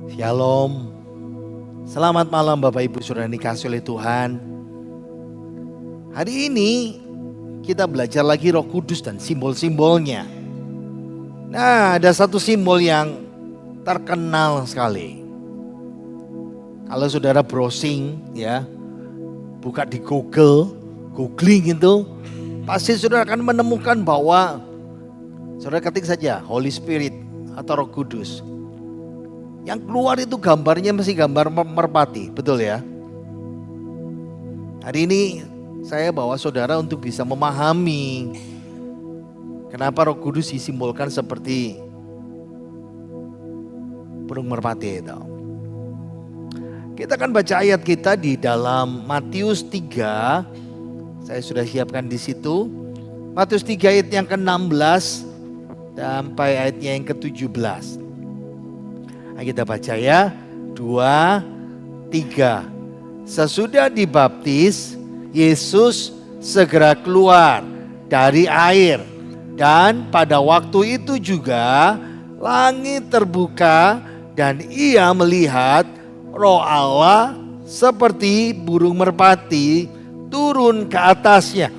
Shalom. Selamat malam Bapak Ibu Saudara dikasihi oleh Tuhan. Hari ini kita belajar lagi Roh Kudus dan simbol-simbolnya. Nah, ada satu simbol yang terkenal sekali. Kalau saudara browsing ya, buka di Google, googling itu, pasti saudara akan menemukan bahwa saudara ketik saja Holy Spirit atau Roh Kudus. Yang keluar itu gambarnya masih gambar merpati, betul ya? Hari ini saya bawa saudara untuk bisa memahami kenapa Roh Kudus disimbolkan seperti burung merpati itu. Kita akan baca ayat kita di dalam Matius 3. Saya sudah siapkan di situ. Matius 3 ayat yang ke-16 sampai ayatnya yang ke-17. Kita baca ya, 2, 3. Sesudah dibaptis, Yesus segera keluar dari air. Dan pada waktu itu juga langit terbuka dan ia melihat Roh Allah seperti burung merpati turun ke atasnya.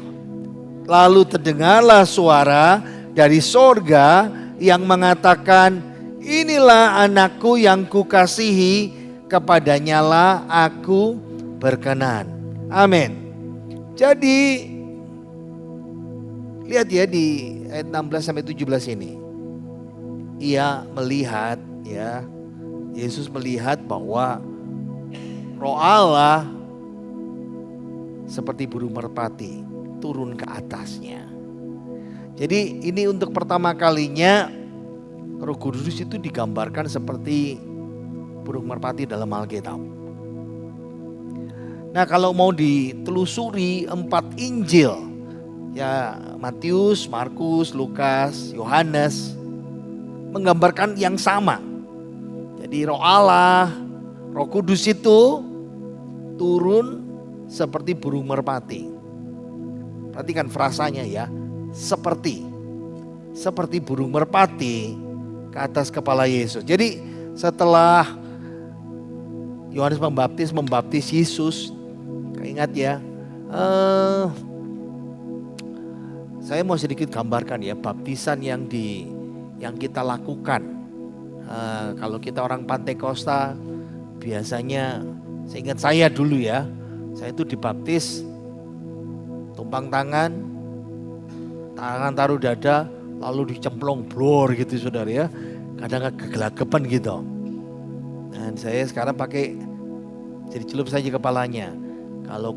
Lalu terdengarlah suara dari sorga yang mengatakan, "Inilah anakku yang kukasihi, kepadanyalah aku berkenan." Amin. Jadi lihat ya di ayat 16 sampai 17 ini. Ia melihat ya, Yesus melihat bahwa Roh Allah seperti burung merpati turun ke atasnya. Jadi ini untuk pertama kalinya Roh Kudus itu digambarkan seperti burung merpati dalam Alkitab. Nah, kalau mau ditelusuri 4 Injil, ya Matius, Markus, Lukas, Yohanes, menggambarkan yang sama. Jadi Roh Allah, Roh Kudus itu turun seperti burung merpati. Perhatikan frasanya ya, seperti burung merpati ke atas kepala Yesus. Jadi setelah Yohanes membaptis Yesus, ingat ya, saya mau sedikit gambarkan ya baptisan yang kita lakukan. Kalau kita orang Pantai Kosta, biasanya seingat saya dulu ya, saya itu dibaptis tumpang tangan taruh dada, lalu dicemplung blor gitu saudara ya. Kadang kegelagapan gitu. Dan saya sekarang pakai jadi celup saja kepalanya. Kalau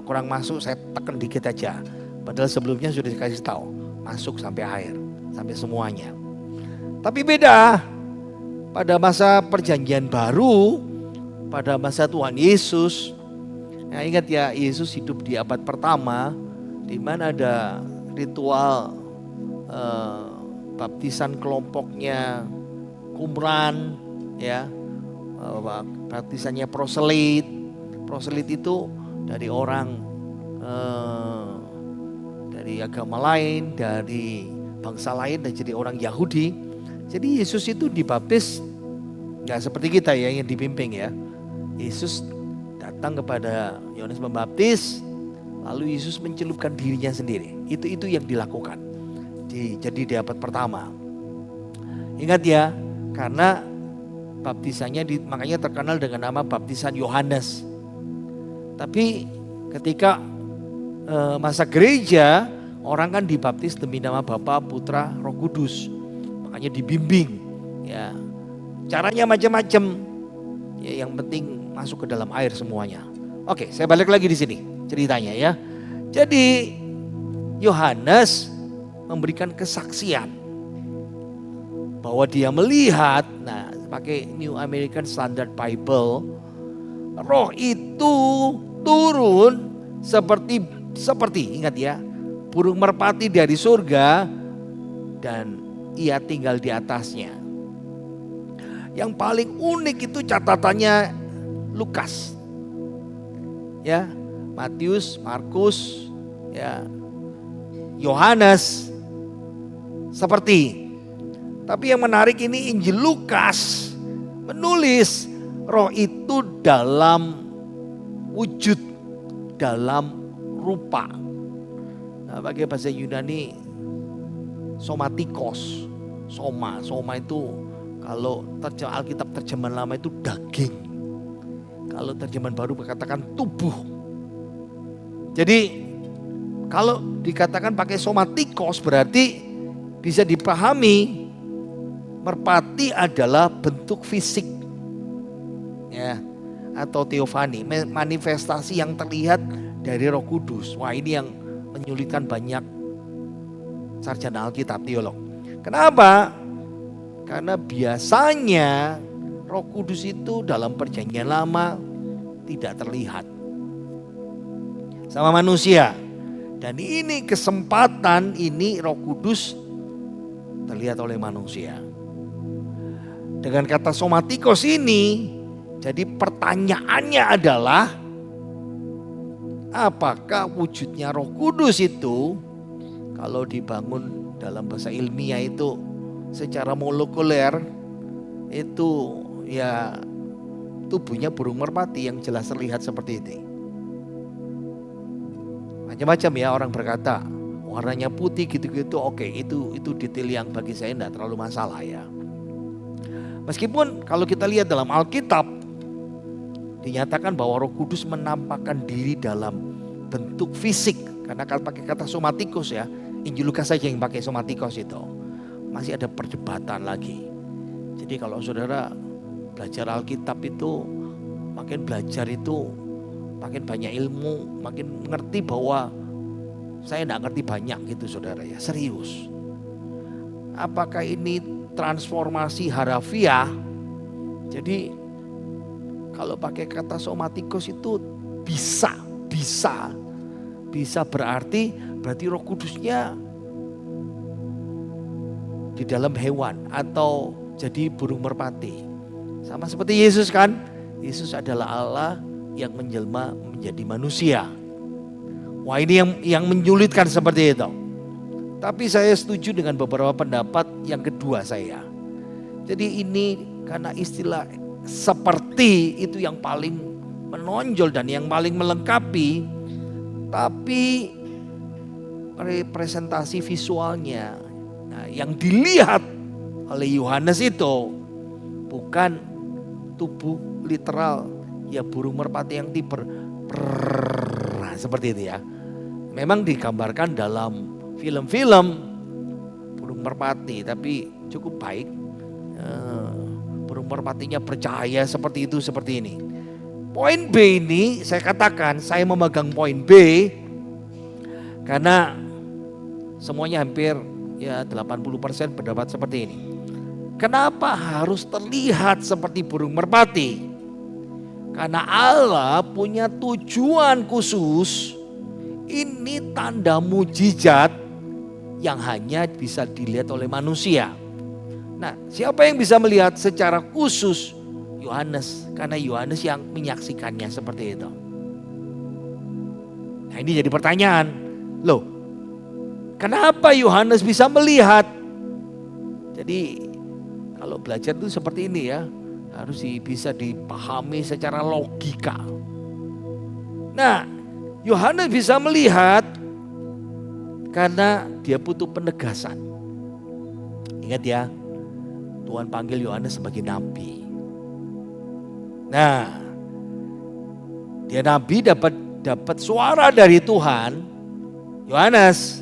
kurang masuk saya tekan dikit aja. Padahal sebelumnya sudah dikasih tahu masuk sampai akhir, sampai semuanya. Tapi beda pada masa perjanjian baru, pada masa Tuhan Yesus. Nah, ingat ya, Yesus hidup di abad pertama, di mana ada ritual baptisan kelompoknya Qumran ya, baptisannya proselit itu dari orang dari agama lain, dari bangsa lain dan jadi orang Yahudi. Jadi Yesus itu dibaptis nggak seperti kita ya yang dibimbing ya. Yesus datang kepada Yohanes Pembaptis, lalu Yesus mencelupkan dirinya sendiri. Itu yang dilakukan. Jadi di abad pertama. Ingat ya, karena baptisannya makanya terkenal dengan nama baptisan Yohanes. Tapi ketika masa gereja, orang kan dibaptis demi nama Bapa, Putra, Roh Kudus. Makanya dibimbing ya. Caranya macam-macam. Ya, yang penting masuk ke dalam air semuanya. Oke, saya balik lagi di sini ceritanya ya. Jadi Yohanes memberikan kesaksian bahwa dia melihat, nah pakai New American Standard Bible, Roh itu turun seperti ingat ya, burung merpati dari surga dan ia tinggal di atasnya. Yang paling unik itu catatannya Lukas. Ya, Matius, Markus, ya, Yohanes seperti. Tapi yang menarik ini Injil Lukas menulis roh itu dalam wujud, dalam rupa. Nah, pakai bahasa Yunani somatikos, soma itu kalau Alkitab terjemahan lama itu daging. Kalau terjemahan baru berkatakan tubuh. Jadi kalau dikatakan pakai somatikos berarti bisa dipahami merpati adalah bentuk fisik, ya, atau teofani, manifestasi yang terlihat dari Roh Kudus. Wah, ini yang menyulitkan banyak sarjana Alkitab, teolog. Kenapa? Karena biasanya Roh Kudus itu dalam Perjanjian Lama tidak terlihat sama manusia. Dan ini kesempatan ini Roh Kudus terlihat oleh manusia. Dengan kata somatikos ini, jadi pertanyaannya adalah apakah wujudnya Roh Kudus itu kalau dibangun dalam bahasa ilmiah itu secara molekuler itu ya tubuhnya burung merpati yang jelas terlihat seperti ini. Macam-macam ya orang berkata warnanya putih gitu-gitu, oke, itu detail yang bagi saya tidak terlalu masalah ya. Meskipun kalau kita lihat dalam Alkitab dinyatakan bahwa Roh Kudus menampakkan diri dalam bentuk fisik, karena kalau pakai kata somatikos ya, Injil Lukas saja yang pakai somatikos itu. Masih ada perdebatan lagi. Jadi kalau saudara belajar Alkitab itu makin belajar itu makin banyak ilmu, makin mengerti bahwa saya tidak ngerti banyak gitu saudara ya, serius. Apakah ini transformasi harafiah? Jadi kalau pakai kata somatikos itu bisa berarti Roh Kudusnya di dalam hewan atau jadi burung merpati. Sama seperti Yesus kan? Yesus adalah Allah yang menjelma menjadi manusia. Wah, ini yang menyulitkan seperti itu. Tapi saya setuju dengan beberapa pendapat yang kedua saya. Jadi ini karena istilah seperti itu yang paling menonjol dan yang paling melengkapi. Tapi representasi visualnya yang dilihat oleh Yohanes itu bukan tubuh literal ya burung merpati yang seperti itu ya. Memang digambarkan dalam film-film burung merpati, tapi cukup baik. Burung merpatinya bercahaya seperti itu, seperti ini. Poin B ini saya katakan, saya memegang poin B karena semuanya hampir ya 80% pendapat seperti ini. Kenapa harus terlihat seperti burung merpati? Karena Allah punya tujuan khusus. Ini tanda mujizat yang hanya bisa dilihat oleh manusia. Nah, siapa yang bisa melihat secara khusus? Yohanes, karena Yohanes yang menyaksikannya seperti itu. Nah, ini jadi pertanyaan. Loh, kenapa Yohanes bisa melihat? Jadi kalau belajar itu seperti ini ya, harus bisa dipahami secara logika. Nah, Yohanes bisa melihat karena dia butuh penegasan. Ingat ya, Tuhan panggil Yohanes sebagai nabi. Nah, dia nabi dapat suara dari Tuhan. Yohanes,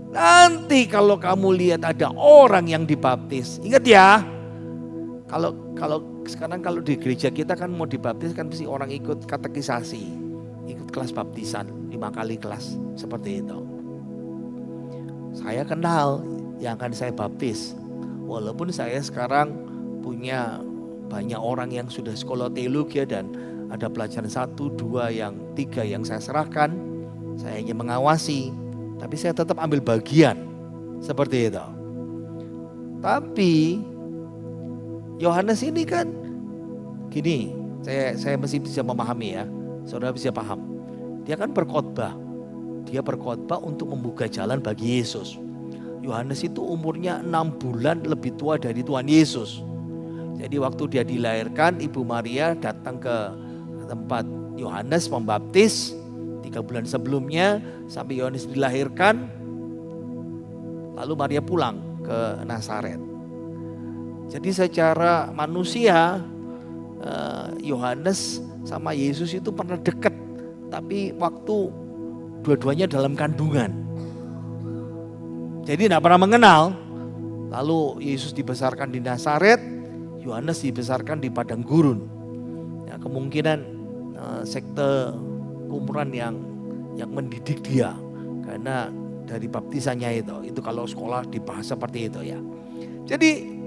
nanti kalau kamu lihat ada orang yang dibaptis, ingat ya, kalau sekarang kalau di gereja kita kan mau dibaptis kan mesti orang ikut katekisasi, ikut kelas baptisan 5 kali kelas seperti itu. Saya kenal yang akan saya baptis, walaupun saya sekarang punya banyak orang yang sudah sekolah teologi dan ada pelajaran 1, 2, yang 3 yang saya serahkan, saya hanya mengawasi, tapi saya tetap ambil bagian seperti itu. Tapi Yohanes ini kan gini, saya mesti bisa memahami ya, saudara bisa paham. Dia kan berkhotbah, dia berkhotbah untuk membuka jalan bagi Yesus. Yohanes itu umurnya 6 bulan lebih tua dari Tuhan Yesus. Jadi waktu dia dilahirkan, Ibu Maria datang ke tempat Yohanes Pembaptis 3 bulan sebelumnya sampai Yohanes dilahirkan. Lalu Maria pulang ke Nazaret. Jadi secara manusia Yohanes sama Yesus itu pernah dekat, tapi waktu dua-duanya dalam kandungan. Jadi tidak pernah mengenal. Lalu Yesus dibesarkan di Nazaret, Yohanes dibesarkan di padang gurun. Ya, kemungkinan sekte kumuran yang mendidik dia, karena dari baptisannya itu kalau sekolah dibahas seperti itu ya. Jadi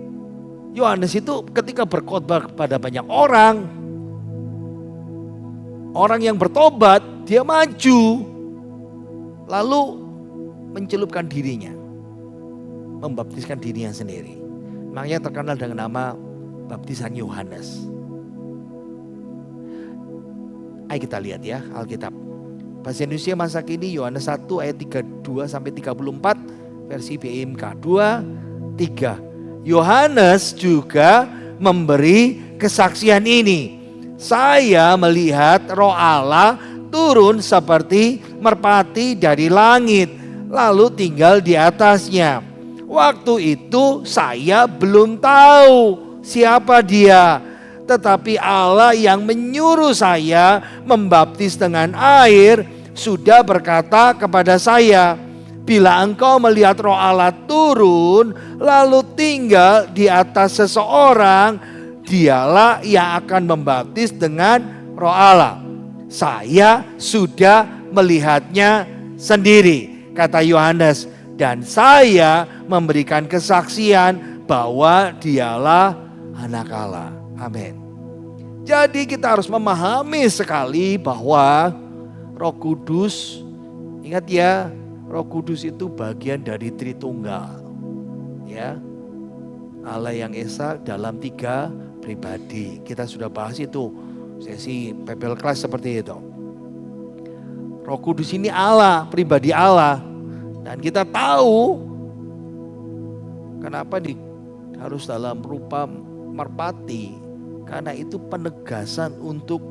Yohanes itu ketika berkhotbah kepada banyak orang yang bertobat, dia maju lalu mencelupkan dirinya, membaptiskan dirinya sendiri. Makanya terkenal dengan nama baptisan Yohanes. Ayo kita lihat ya Alkitab. Bahasa Indonesia masa kini Yohanes 1 ayat 32 sampai 34, versi BIMK 2, 3. Yohanes juga memberi kesaksian ini. Saya melihat Roh Allah turun seperti merpati dari langit, lalu tinggal di atasnya. Waktu itu saya belum tahu siapa dia, tetapi Allah yang menyuruh saya membaptis dengan air sudah berkata kepada saya, bila engkau melihat Roh Allah turun lalu tinggal di atas seseorang, dialah yang akan membaptis dengan Roh Allah. Saya sudah melihatnya sendiri, kata Yohanes, dan saya memberikan kesaksian bahwa dialah anak Allah. Amin. Jadi kita harus memahami sekali bahwa Roh Kudus, ingat ya, Roh Kudus itu bagian dari Tritunggal. Ya. Allah yang Esa dalam 3 pribadi. Kita sudah bahas itu sesi Bible Class seperti itu. Roh Kudus ini Allah, pribadi Allah. Dan kita tahu kenapa harus dalam rupa merpati, karena itu penegasan untuk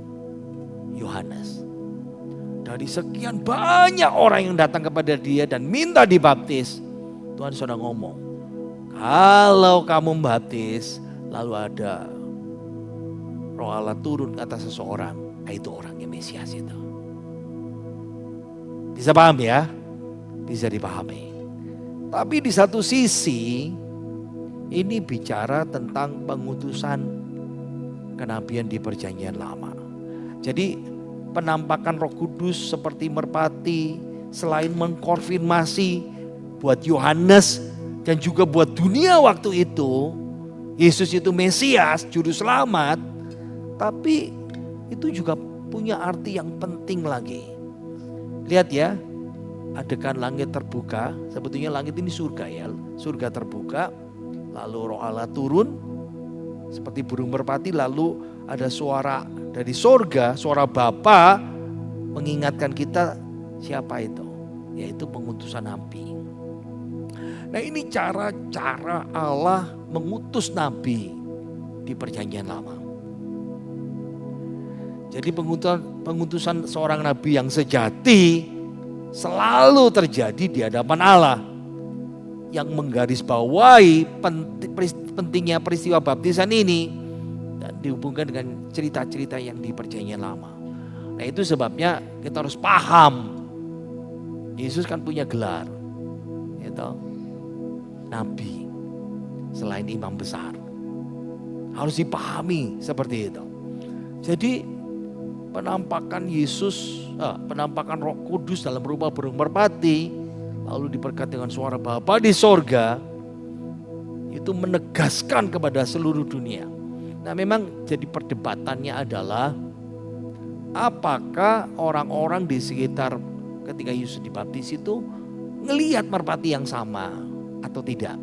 Yohanes. Dari sekian banyak orang yang datang kepada dia dan minta dibaptis, Tuhan sudah ngomong, kalau kamu membaptis lalu ada Roh Allah turun atas seseorang, itu orangnya Mesias itu. Bisa paham ya? Bisa dipahami. Tapi di satu sisi ini bicara tentang pengutusan kenabian di Perjanjian Lama. Jadi penampakan Roh Kudus seperti merpati selain mengkonfirmasi buat Yohanes dan juga buat dunia waktu itu, Yesus itu Mesias, juru selamat, tapi itu juga punya arti yang penting lagi. Lihat ya, adegan langit terbuka, sebetulnya langit ini surga ya, surga terbuka, lalu Roh Allah turun seperti burung merpati, lalu ada suara dari surga, suara Bapa mengingatkan kita siapa itu, yaitu pengutusan nabi. Nah ini cara-cara Allah mengutus nabi di Perjanjian Lama. Jadi pengutusan seorang nabi yang sejati selalu terjadi di hadapan Allah, yang menggarisbawahi pentingnya peristiwa baptisan ini dan dihubungkan dengan cerita-cerita yang di Perjanjian Lama. Nah itu sebabnya kita harus paham, Yesus kan punya gelar, gitu, nabi selain imam besar. Harus dipahami seperti itu. Jadi penampakan penampakan Roh Kudus dalam rupa burung merpati, lalu diberkati dengan suara Bapa di sorga, itu menegaskan kepada seluruh dunia. Nah memang jadi perdebatannya adalah apakah orang-orang di sekitar ketika Yesus dibaptis itu ngelihat merpati yang sama atau tidak.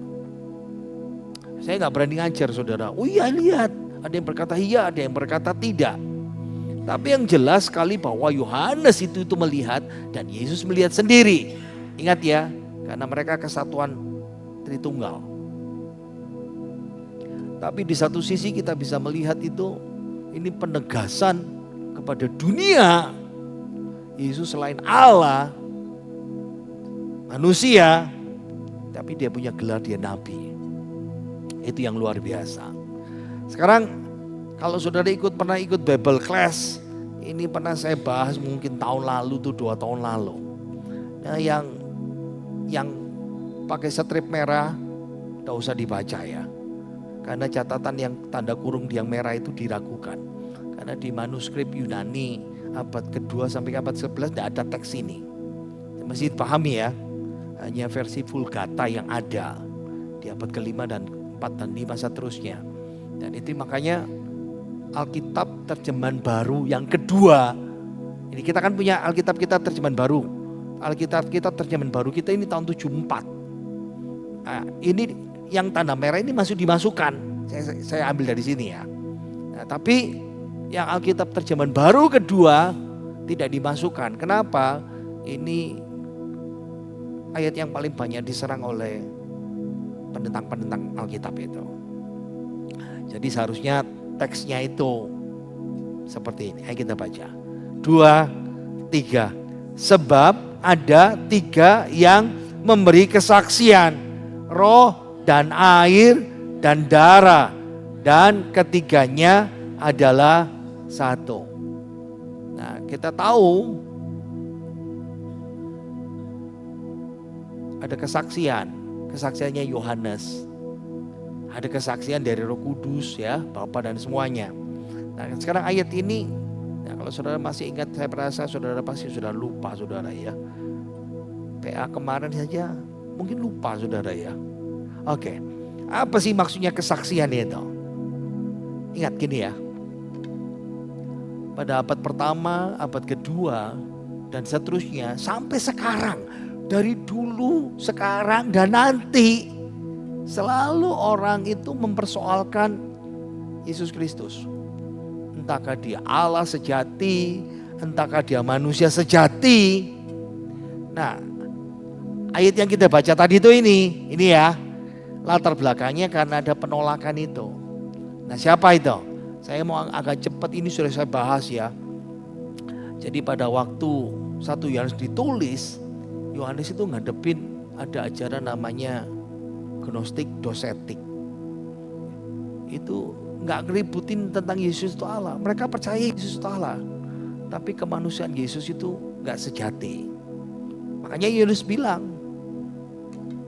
Saya gak berani ngajar saudara, oh iya lihat, ada yang berkata iya, ada yang berkata tidak. Tapi yang jelas sekali bahwa Yohanes itu melihat dan Yesus melihat sendiri. Ingat ya, karena mereka kesatuan Tritunggal. Tapi di satu sisi kita bisa melihat itu, ini penegasan kepada dunia. Yesus selain Allah, manusia, tapi dia punya gelar, dia nabi. Itu yang luar biasa. Sekarang kalau saudara pernah ikut Bible class, ini pernah saya bahas mungkin tahun lalu tuh, 2 tahun lalu. Nah, yang pakai strip merah tidak usah dibaca ya. Karena catatan yang tanda kurung yang merah itu diragukan. Karena di manuskrip Yunani abad kedua sampai abad 11 tidak ada teks ini. Mesti dipahami ya. Hanya versi Vulgata yang ada di abad ke-5 dan 4 dan 5 seterusnya. Dan itu makanya Alkitab terjemahan baru yang kedua. Ini kita kan punya Alkitab kita terjemahan baru. Alkitab kita terjemahan baru kita ini tahun 74. Nah, ini yang tanda merah ini masih dimasukkan. Saya ambil dari sini ya. Nah, tapi yang Alkitab terjemahan baru kedua tidak dimasukkan. Kenapa? Ini ayat yang paling banyak diserang oleh penentang-penentang Alkitab itu. Jadi seharusnya teksnya itu seperti ini. Ayo kita baca. 2, 3. Sebab ada 3 yang memberi kesaksian. Roh dan air dan darah. Dan ketiganya adalah satu. Nah, kita tahu ada kesaksian. Kesaksiannya Yohanes. Ada kesaksian dari Roh Kudus ya, Bapa dan semuanya. Nah, sekarang ayat ini, nah kalau saudara masih ingat, saya merasa saudara pasti sudah lupa saudara ya. PA kemarin saja mungkin lupa saudara ya. Oke, apa sih maksudnya kesaksian itu? Ingat gini ya. Pada abad pertama, abad kedua, dan seterusnya sampai sekarang. Dari dulu, sekarang, dan nanti. Selalu orang itu mempersoalkan Yesus Kristus. Entahkah dia Allah sejati, entahkah dia manusia sejati. Nah, ayat yang kita baca tadi itu ini ya. Latar belakangnya karena ada penolakan itu. Nah, siapa itu? Saya mau agak cepat, ini sudah saya bahas ya. Jadi pada waktu 1 Yohanes ditulis, Yohanes itu ngadepin ada ajaran namanya Gnostik dosetik. Itu gak ngeributin tentang Yesus itu Allah. Mereka percaya Yesus itu Allah, tapi kemanusiaan Yesus itu gak sejati. Makanya Yohanes bilang,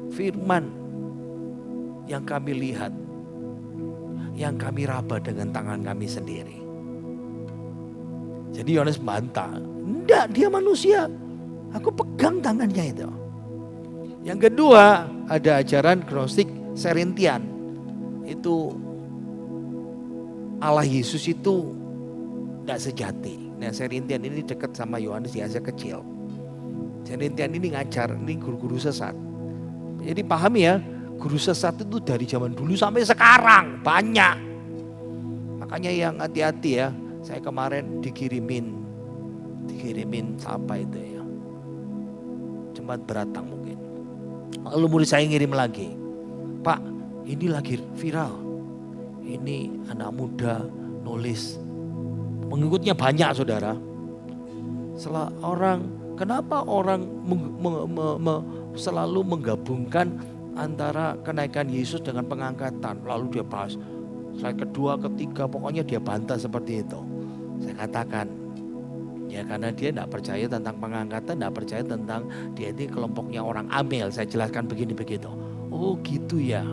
firman yang kami lihat, yang kami raba dengan tangan kami sendiri. Jadi Yohanes bantah, enggak, dia manusia, aku pegang tangannya itu. Yang kedua, ada ajaran Gnostik Serintian. Itu Allah Yesus itu tidak sejati. Nah, Serintian ini dekat sama Yohanes di Asia Kecil. Serintian ini ngajar, ini guru-guru sesat. Jadi pahami ya, guru sesat itu dari zaman dulu sampai sekarang banyak. Makanya yang hati-hati ya. Saya kemarin dikirimin apa itu ya, Jemaat Beratang mungkin. Lalu murid saya ngirim lagi, Pak, ini lagi viral. Ini anak muda nulis, pengikutnya banyak saudara. Kenapa orang selalu menggabungkan antara kenaikan Yesus dengan pengangkatan? Lalu dia bahas slide kedua, ketiga, pokoknya dia bantah seperti itu. Saya katakan, ya karena dia tidak percaya tentang pengangkatan, tidak percaya tentang dia ini kelompoknya orang Amel. Saya jelaskan begini begitu. Oh gitu ya.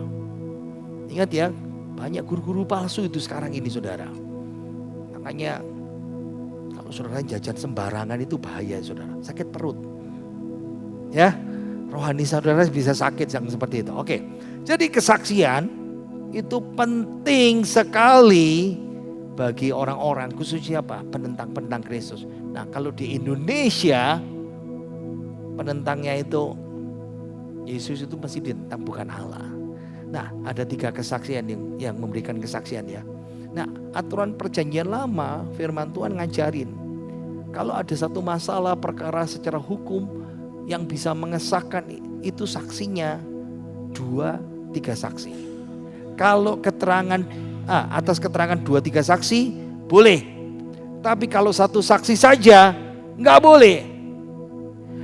Ingat ya, banyak guru-guru palsu itu sekarang ini saudara. Makanya kalau saudara jajan sembarangan itu bahaya saudara. Sakit perut. Ya, rohani saudara bisa sakit yang seperti itu. Oke, jadi kesaksian itu penting sekali bagi orang-orang, khususnya apa? Penentang-penentang Kristus. Nah, kalau di Indonesia penentangnya itu Yesus itu masih ditentang bukan Allah. Nah, ada 3 kesaksian yang memberikan kesaksian ya. Nah, aturan perjanjian lama, firman Tuhan ngajarin kalau ada satu masalah perkara secara hukum yang bisa mengesahkan itu saksinya 2-3 saksi. Kalau keterangan atas keterangan 2-3 saksi boleh. Tapi kalau satu saksi saja nggak boleh.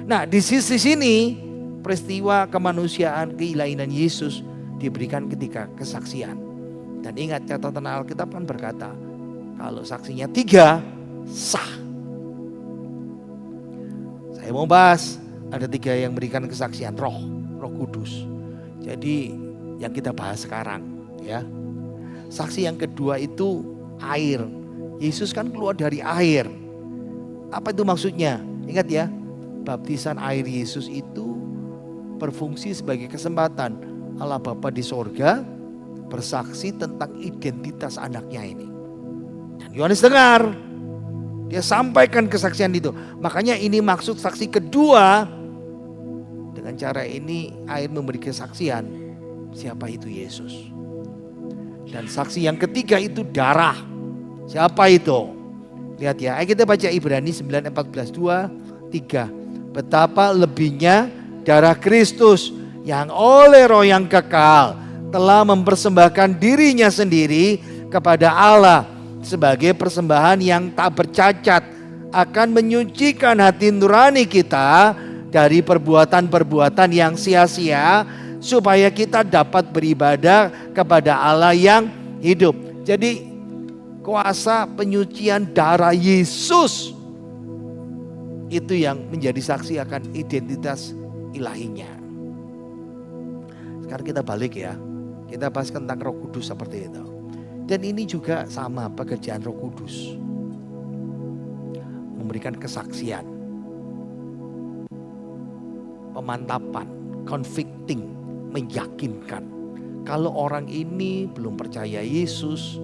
Nah, di sisi sini peristiwa kemanusiaan keilahian Yesus diberikan ketika kesaksian. Dan ingat catatan Alkitab kan berkata, kalau saksinya 3 sah. Saya mau bahas ada 3 yang memberikan kesaksian, Roh Kudus. Jadi yang kita bahas sekarang ya. Saksi yang kedua itu air. Yesus kan keluar dari air. Apa itu maksudnya? Ingat ya, baptisan air Yesus itu berfungsi sebagai kesempatan Allah Bapa di sorga bersaksi tentang identitas anaknya ini. Dan Yohanes dengar, dia sampaikan kesaksian itu. Makanya ini maksud saksi kedua. Dengan cara ini air memberi kesaksian siapa itu Yesus. Dan saksi yang ketiga itu darah. Siapa itu? Lihat ya, ayo kita baca Ibrani 9:14-2-3. Betapa lebihnya darah Kristus yang oleh Roh yang kekal telah mempersembahkan dirinya sendiri kepada Allah sebagai persembahan yang tak bercacat, akan menyucikan hati nurani kita dari perbuatan-perbuatan yang sia-sia, supaya kita dapat beribadah kepada Allah yang hidup. Jadi kuasa penyucian darah Yesus itu yang menjadi saksi akan identitas ilahinya. Sekarang kita balik ya, kita bahas tentang Roh Kudus seperti itu. Dan ini juga sama pekerjaan Roh Kudus, memberikan kesaksian, pemantapan, convicting, meyakinkan. Kalau orang ini belum percaya Yesus,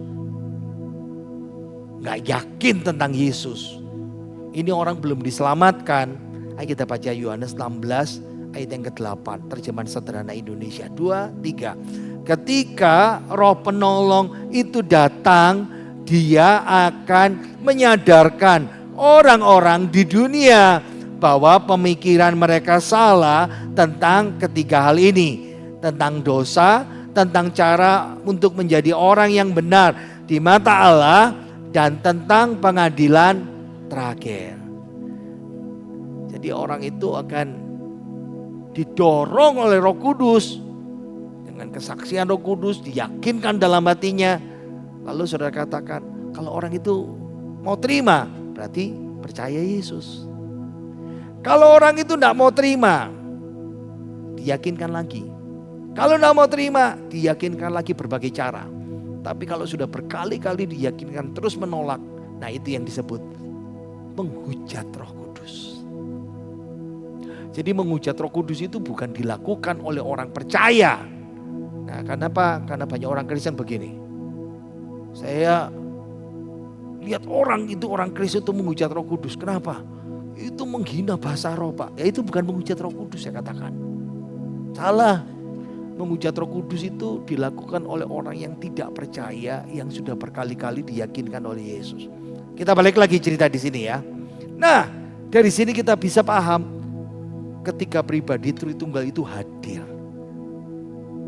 gak yakin tentang Yesus, ini orang belum diselamatkan. Ayo kita baca Yohanes 16 ayat yang ke-8, terjemahan sederhana Indonesia. 2-3. Ketika Roh Penolong itu datang, Dia akan menyadarkan orang-orang di dunia bahwa pemikiran mereka salah tentang ketiga hal ini. Tentang dosa, tentang cara untuk menjadi orang yang benar di mata Allah, dan tentang pengadilan terakhir. Jadi orang itu akan didorong oleh Roh Kudus. Dengan kesaksian Roh Kudus, diyakinkan dalam hatinya. Lalu saudara katakan, kalau orang itu mau terima, berarti percaya Yesus. Kalau orang itu tidak mau terima, diyakinkan lagi. Kalau tidak mau terima, diyakinkan lagi berbagai cara. Tapi kalau sudah berkali-kali diyakinkan terus menolak, nah itu yang disebut menghujat Roh Kudus. Jadi menghujat Roh Kudus itu bukan dilakukan oleh orang percaya. Nah, kenapa? Karena banyak orang Kristen begini. Saya lihat orang Kristen itu menghujat Roh Kudus. Kenapa? Itu menghina bahasa roh, Pak. Ya itu bukan menghujat Roh Kudus, saya katakan. Salah. Menghujat Roh Kudus itu dilakukan oleh orang yang tidak percaya, yang sudah berkali-kali diyakinkan oleh Yesus. Kita balik lagi cerita di sini ya. Nah, dari sini kita bisa paham ketika pribadi Tritunggal itu hadir.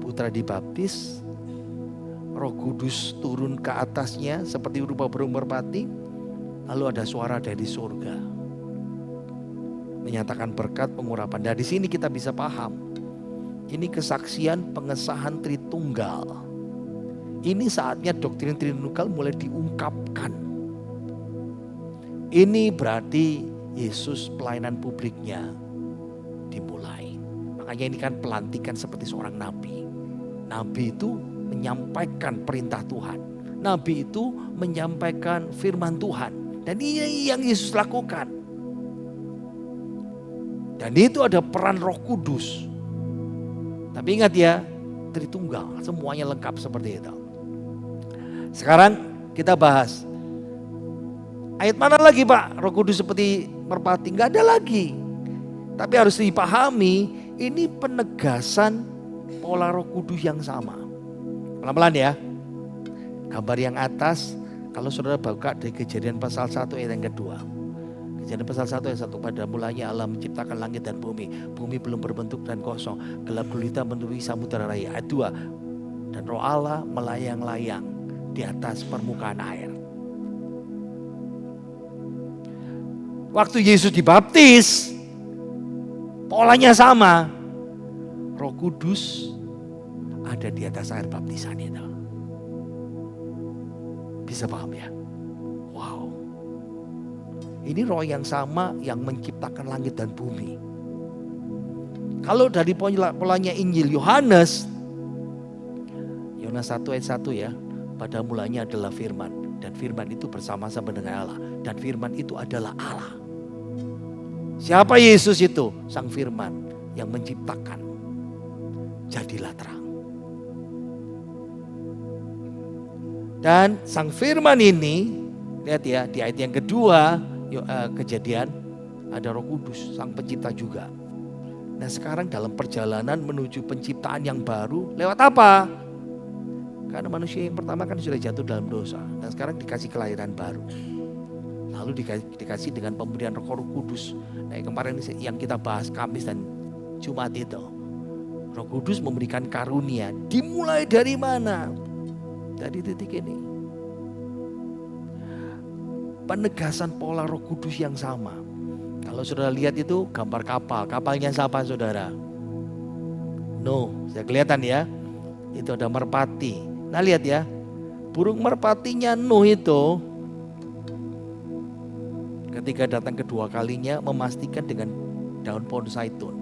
Putra dibaptis, Roh Kudus turun ke atasnya seperti rupa burung merpati, lalu ada suara dari surga menyatakan berkat pengurapan. Dari sini kita bisa paham. Ini kesaksian pengesahan Tritunggal. Ini saatnya doktrin Tritunggal mulai diungkapkan. Ini berarti Yesus pelayanan publiknya dimulai. Makanya ini kan pelantikan seperti seorang nabi. Nabi itu menyampaikan perintah Tuhan. Nabi itu menyampaikan firman Tuhan. Dan ini yang Yesus lakukan. Dan itu ada peran Roh Kudus. Tapi ingat ya, Tritunggal, semuanya lengkap seperti itu. Sekarang kita bahas. Ayat mana lagi Pak? Roh Kudus seperti merpati, enggak ada lagi. Tapi harus dipahami, ini penegasan pola Roh Kudus yang sama. Pelan-pelan ya. Gambar yang atas, kalau saudara buka dari Kejadian pasal 1 ayat yang kedua. Kejadian pasal 1 ayat 1, pada mulanya Allah menciptakan langit dan bumi. Bumi belum berbentuk dan kosong, gelap gulita menutupi samudera raya. Ayat 2, Dan Roh Allah melayang-layang di atas permukaan air. Waktu Yesus dibaptis, polanya sama. Roh Kudus ada di atas air baptisan itu. Bisa paham ya? Wow. Ini roh yang sama yang menciptakan langit dan bumi. Kalau dari polanya Injil Yohanes 1 ayat 1 ya. Pada mulanya adalah firman. Dan firman itu bersama-sama dengan Allah. Dan firman itu adalah Allah. Siapa Yesus itu? Sang firman yang menciptakan. Jadilah terang. Dan sang firman ini, lihat ya di ayat yang kedua Kejadian, ada Roh Kudus, sang pencipta juga. Nah sekarang dalam perjalanan menuju penciptaan yang baru, lewat apa? Karena manusia yang pertama kan sudah jatuh dalam dosa. Dan sekarang dikasih kelahiran baru. Lalu dikasih dengan pemberian Roh Kudus. Nah kemarin yang kita bahas Kamis dan Jumat itu. Roh Kudus memberikan karunia. Dimulai dari mana? Dari titik ini. Penegasan pola Roh Kudus yang sama. Kalau saudara lihat itu gambar kapal. Kapalnya siapa saudara? Nuh, saya kelihatan ya. Itu ada merpati. Nah lihat ya. Burung merpatinya Nuh itu ketika datang kedua kalinya memastikan dengan daun pohon zaitun.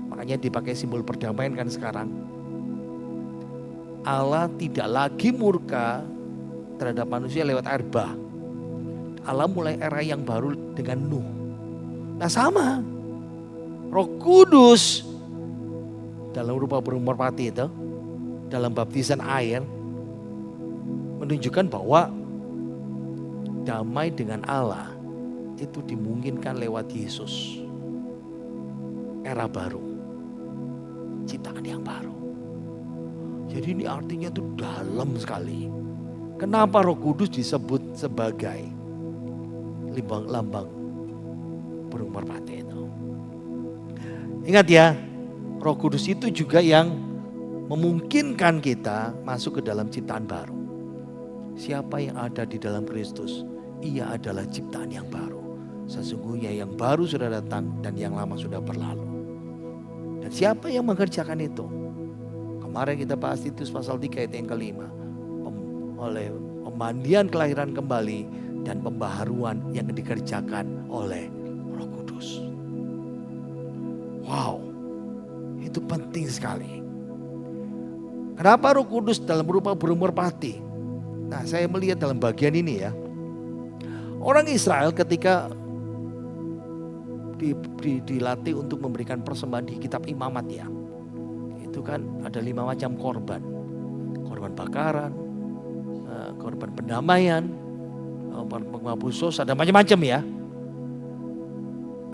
Makanya dipakai simbol perdamaian kan sekarang. Allah tidak lagi murka terhadap manusia lewat air bah. Allah mulai era yang baru dengan Nuh. Nah sama. Roh Kudus dalam rupa burung merpati itu, dalam baptisan air, menunjukkan bahwa damai dengan Allah itu dimungkinkan lewat Yesus. Era baru. Ciptaan yang baru. Jadi ini artinya itu dalam sekali. Kenapa Roh Kudus disebut sebagai lambang burung merpati itu? Ingat ya, Roh Kudus itu juga yang memungkinkan kita masuk ke dalam ciptaan baru. Siapa yang ada di dalam Kristus, ia adalah ciptaan yang baru. Sesungguhnya yang baru sudah datang dan yang lama sudah berlalu. Dan siapa yang mengerjakan itu? Kemarin kita bahas Titus pasal 3 ayat yang kelima. Oleh pemandian kelahiran kembali dan pembaharuan yang dikerjakan oleh Roh Kudus. Wow, itu penting sekali. Kenapa Roh Kudus dalam rupa burung merpati? Nah saya melihat dalam bagian ini ya. Orang Israel ketika dilatih untuk memberikan persembahan di kitab Imamat ya. Itu kan ada 5 macam korban. Korban bakaran, korban pendamaian, penghapus dosa, ada macam-macam ya.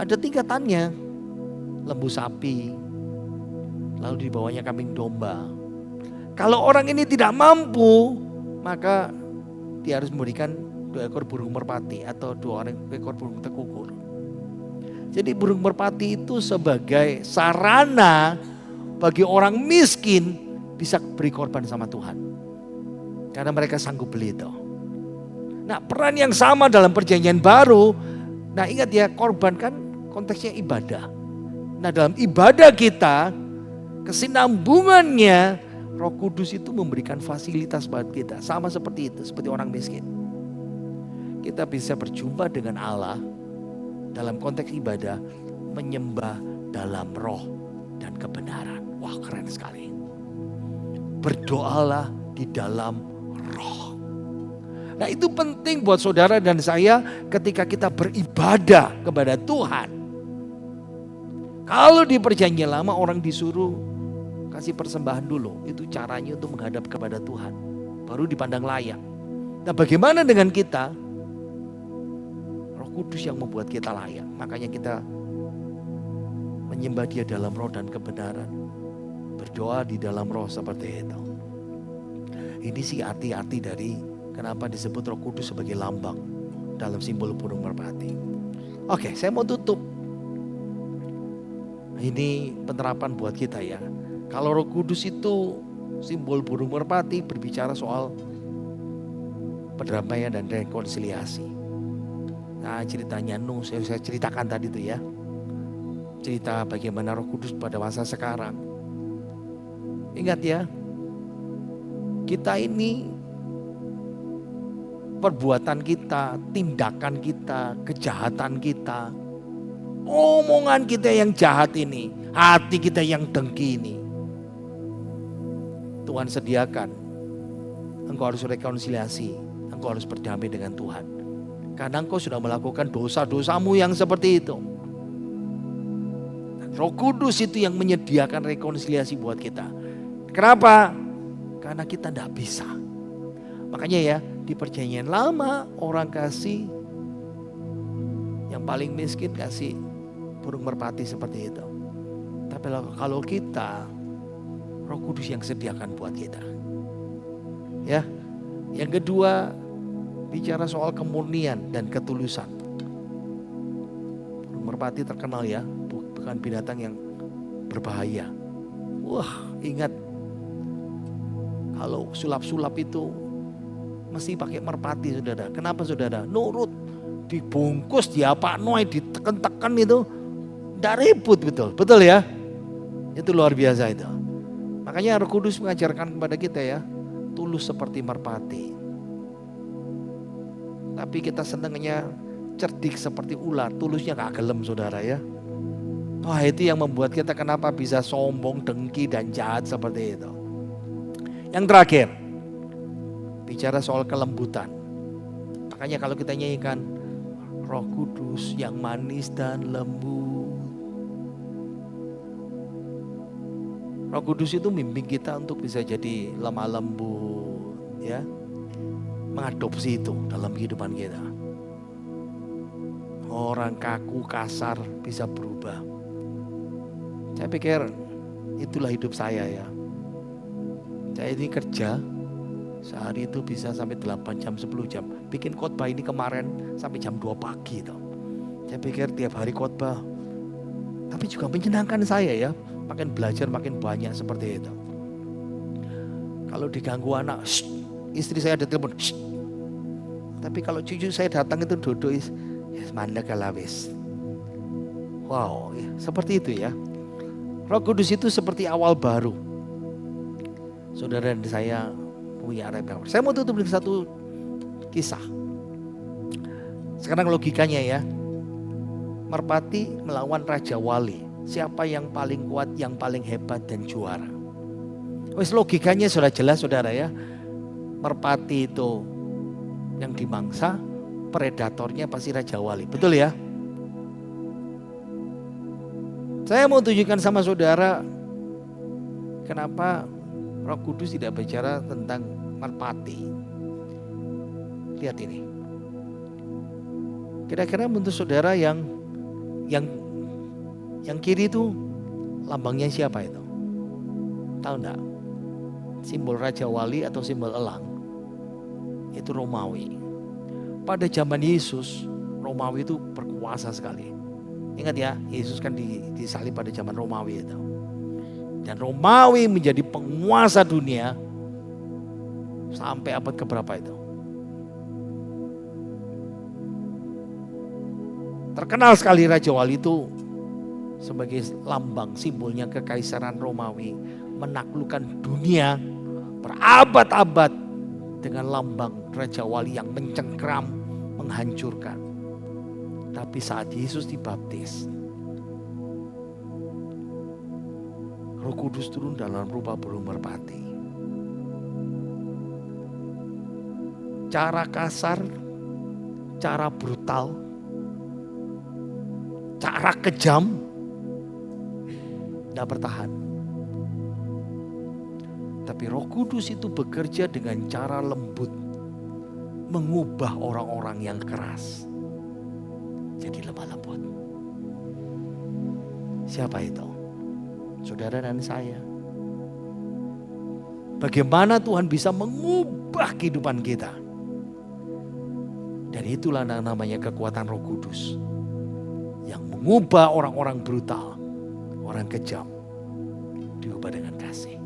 Ada tingkatannya. Lembu sapi, lalu di bawahnya kambing domba. Kalau orang ini tidak mampu, maka dia harus memberikan 2 ekor burung merpati atau 2 ekor burung tekukur. Jadi burung merpati itu sebagai sarana bagi orang miskin bisa beri korban sama Tuhan. Karena mereka sanggup beli itu. Nah peran yang sama dalam perjanjian baru. Nah ingat ya, korban kan konteksnya ibadah. Nah dalam ibadah kita, kesinambungannya Roh Kudus itu memberikan fasilitas buat kita. Sama seperti itu, seperti orang miskin. Kita bisa berjumpa dengan Allah dalam konteks ibadah, menyembah dalam roh dan kebenaran. Wah keren sekali. Berdoalah di dalam roh. Nah itu penting buat saudara dan saya ketika kita beribadah kepada Tuhan. Kalau di perjanjian lama orang disuruh kasih persembahan dulu. Itu caranya untuk menghadap kepada Tuhan. Baru dipandang layak. Nah bagaimana dengan kita? Roh Kudus yang membuat kita layak. Makanya kita menyembah Dia dalam roh dan kebenaran. Berdoa di dalam roh seperti itu. Ini sih arti-arti dari kenapa disebut Roh Kudus sebagai lambang dalam simbol burung merpati. Oke, saya mau tutup. Ini penerapan buat kita ya. Kalau Roh Kudus itu Simbol burung merpati berbicara soal perdamaian dan rekonsiliasi. Nah, ceritanya Nuh saya ceritakan tadi itu ya. Cerita bagaimana Roh Kudus pada masa sekarang. Ingat ya, kita ini perbuatan kita, tindakan kita, kejahatan kita, omongan kita yang jahat ini, hati kita yang dengki ini, Tuhan sediakan. Engkau harus rekonsiliasi, engkau harus berdamai dengan Tuhan. Karena engkau sudah melakukan dosa-dosamu yang seperti itu. Dan Roh Kudus itu yang menyediakan rekonsiliasi buat kita. Kenapa? Karena kita tidak bisa. Makanya ya, di perjanjian lama orang kasih yang paling miskin kasih burung merpati seperti itu. Tapi kalau kita, Roh Kudus yang sediakan buat kita. Ya, yang kedua bicara soal kemurnian dan ketulusan. Burung merpati terkenal ya, bukan binatang yang berbahaya. Wah, ingat kalau sulap-sulap itu mesti pakai merpati, saudara. Kenapa, saudara? Nurut, dibungkus, diapa-noi, ditekan-tekan itu, tidak ribut, betul ya. Itu luar biasa itu. Makanya Roh Kudus mengajarkan kepada kita ya, tulus seperti merpati. Tapi kita senangnya cerdik seperti ular, tulusnya gak gelem, saudara ya. Wah, itu yang membuat kita kenapa bisa sombong, dengki dan jahat seperti itu. Yang terakhir, bicara soal kelembutan. Makanya kalau kita nyanyikan Roh Kudus yang manis dan lembut. Roh Kudus itu membimbing kita untuk bisa jadi lemah lembut, ya. Mengadopsi itu dalam kehidupan kita. Orang kaku, kasar bisa berubah. Saya pikir itulah hidup saya ya. Saya ini kerja sehari itu bisa sampai 8 jam, 10 jam. Bikin khotbah ini kemarin sampai jam 2 pagi itu. Saya pikir tiap hari khotbah. Tapi juga menyenangkan saya ya. Makin belajar makin banyak seperti itu. Kalau diganggu anak, shh, istri saya ada telepon, shh. Tapi kalau cucu saya datang itu duduk, ya mana kalawis. Wow, ya, seperti itu ya. Roh Kudus itu seperti awal baru. Saudara dan saya punya referensi. Saya mau tutup dengan satu kisah. Sekarang logikanya ya. Merpati melawan Raja Wali. Siapa yang paling kuat, yang paling hebat dan juara. Wes logikanya sudah jelas, saudara ya. Merpati itu yang dimangsa, predatornya pasti Raja Wali. Betul ya? Saya mau tunjukkan sama saudara kenapa Roh Kudus tidak bicara tentang merpati. Lihat ini. Kira-kira menurut saudara yang kiri itu lambangnya siapa itu? Tahu enggak? Simbol Raja Wali atau simbol elang? Itu Romawi. Pada zaman Yesus, Romawi itu berkuasa sekali. Ingat ya, Yesus kan disalib pada zaman Romawi itu. Dan Romawi menjadi penguasa dunia sampai abad keberapa itu. Terkenal sekali Raja Wali itu sebagai lambang simbolnya kekaisaran Romawi. Menaklukkan dunia berabad-abad dengan lambang Raja Wali yang mencengkram, menghancurkan. Tapi saat Yesus dibaptis, Roh Kudus turun dalam rupa burung merpati. Cara kasar, cara brutal, cara kejam, tidak bertahan. Tapi Roh Kudus itu bekerja dengan cara lembut, mengubah orang-orang yang keras jadi lemah lembut. Siapa itu? Saudara dan saya. Bagaimana Tuhan bisa mengubah kehidupan kita. Dan itulah namanya kekuatan Roh Kudus. Yang mengubah orang-orang brutal, orang kejam, diubah dengan kasih.